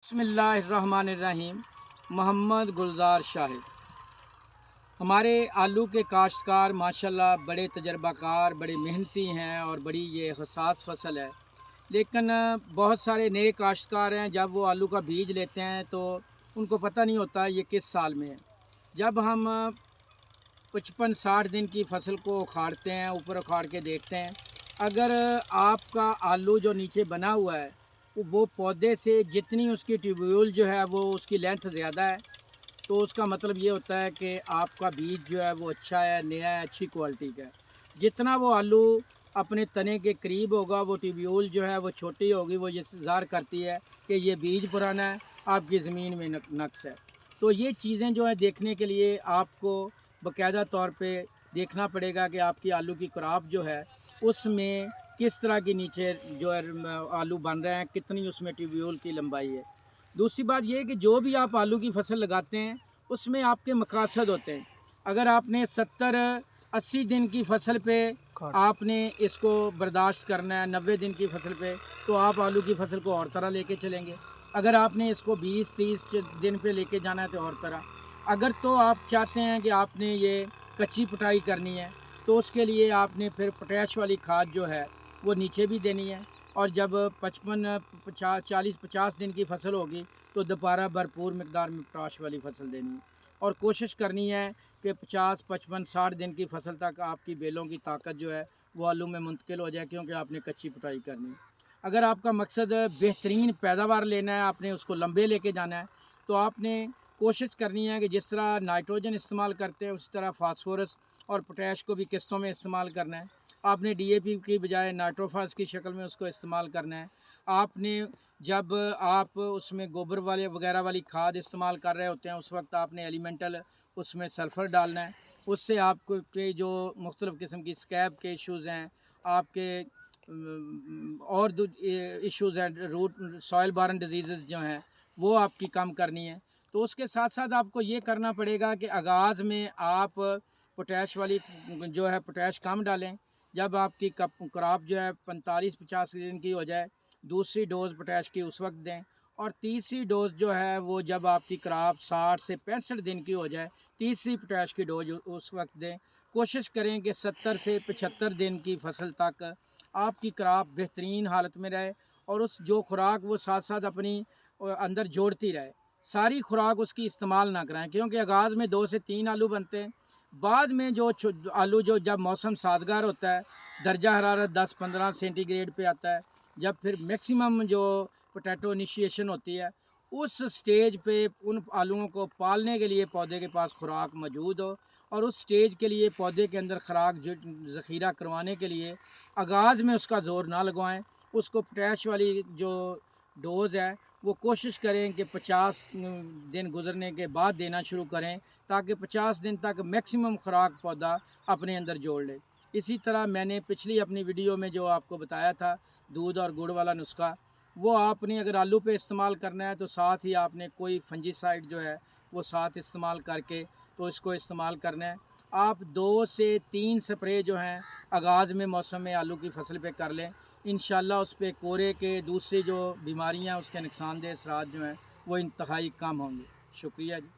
बिस्मिल्लाहिर्रहमानिर्रहीम। मोहम्मद गुलजार शाहिद। हमारे आलू के काश्तकार माशाल्लाह बड़े तजर्बाकार, बड़े मेहनती हैं और बड़ी ये हसास फसल है। लेकिन बहुत सारे नए काश्तकार हैं, जब वो आलू का बीज लेते हैं तो उनको पता नहीं होता ये किस साल में है। जब हम 55-60 दिन की फसल को उखाड़ते हैं, ऊपर उखाड़ के देखते हैं, अगर आपका आलू जो नीचे बना हुआ है वो पौधे से जितनी उसकी ट्यूब्यूल जो है वो उसकी लेंथ ज़्यादा है, तो उसका मतलब ये होता है कि आपका बीज जो है वो अच्छा है, नया है, अच्छी क्वालिटी का है। जितना वो आलू अपने तने के करीब होगा, वो ट्यूब्यूल जो है वो छोटी होगी, वो ये ज़ाहिर करती है कि ये बीज पुराना है, आपकी ज़मीन में नक्स है। तो ये चीज़ें जो है देखने के लिए आपको बाकायदा तौर पे देखना पड़ेगा कि आपकी आलू की क्रॉप जो है उसमें किस तरह की नीचे जो है आलू बन रहे हैं, कितनी उसमें ट्यूब्यूल की लंबाई है। दूसरी बात यह है कि जो भी आप आलू की फसल लगाते हैं उसमें आपके मकासद होते हैं। अगर आपने 70-80 दिन की फसल पे आपने इसको बर्दाश्त करना है, 90 दिन की फसल पे तो आप आलू की फसल को और तरह लेके चलेंगे। अगर आपने इसको 20-30 दिन पे लेके जाना है तो और तरह। अगर तो आप चाहते हैं कि आपने ये कच्ची पिटाई करनी है तो उसके लिए आपने फिर पोटैश वाली खाद जो है वो नीचे भी देनी है, और जब 40-50 दिन की फसल होगी तो दोबारा भरपूर मकदार में पोटाश वाली फसल देनी है। और कोशिश करनी है कि 50-55-60 दिन की फसल तक आपकी बेलों की ताकत जो है वो आलू में मुंतकिल हो जाए, क्योंकि आपने कच्ची पिटाई करनी है। अगर आपका मकसद बेहतरीन पैदावार लेना है, आपने उसको लंबे लेके जाना है, तो आपने कोशिश करनी है कि जिस तरह नाइट्रोजन इस्तेमाल करते हैं उस तरह फास्फोरस और पोटैश को भी किस्तों में इस्तेमाल करना है। आपने डीएपी की बजाय नाइट्रोफास की शक्ल में उसको इस्तेमाल करना है। आपने जब आप उसमें गोबर वाले वगैरह वाली खाद इस्तेमाल कर रहे होते हैं उस वक्त आपने एलिमेंटल उसमें सल्फ़र डालना है। उससे आपको के जो मुख्तलिफ़ किस्म की स्कैब के इश्यूज़ हैं, आपके और इश्यूज़ हैं, रूट सॉइल बारन डिजीज़ जो हैं वो आपकी कम करनी है। तो उसके साथ साथ आपको ये करना पड़ेगा कि आगाज़ में आप पोटैश वाली जो है पोटैश कम डालें। जब आपकी क्रॉप जो है 45-50 दिन की हो जाए, दूसरी डोज़ पोटैश की उस वक्त दें, और तीसरी डोज़ जो है वो जब आपकी क्रॉप 60 से 65 दिन की हो जाए, तीसरी पोटैश की डोज उस वक्त दें। कोशिश करें कि 70 से 75 दिन की फसल तक आपकी क्रॉप बेहतरीन हालत में रहे, और उस जो खुराक वो साथ साथ अपनी अंदर जोड़ती रहे। सारी खुराक उसकी इस्तेमाल ना कराएं, क्योंकि आगाज़ में 2 से 3 आलू बनते हैं। बाद में जो आलू जो जब मौसम साजगार होता है, दर्जा हरारत 10-15 सेंटीग्रेड पे आता है, जब फिर मैक्सिमम जो पोटैटो इनिशिएशन होती है, उस स्टेज पे उन आलूओं को पालने के लिए पौधे के पास खुराक मौजूद हो, और उस स्टेज के लिए पौधे के अंदर खुराक जो ज़ख़ीरा करवाने के लिए आगाज़ में उसका ज़ोर ना लगवाएं। उसको पोटैश वाली जो डोज़ है वो कोशिश करें कि 50 दिन गुजरने के बाद देना शुरू करें, ताकि 50 दिन तक मैक्सिमम खुराक पौधा अपने अंदर जोड़ ले। इसी तरह मैंने पिछली अपनी वीडियो में जो आपको बताया था दूध और गुड़ वाला नुस्खा, वो आपने अगर आलू पे इस्तेमाल करना है तो साथ ही आपने कोई फंजीसाइड जो है वो साथ इस्तेमाल करके तो इसको इस्तेमाल करना है। आप 2 से 3 स्प्रे जो हैं आगाज़ में मौसम में आलू की फसल पे कर लें। इंशाल्लाह उस पे कोरे के दूसरी जो बीमारियां उसके नुकसानदेह असरात जो हैं वो इंतहाई कम होंगे। शुक्रिया जी।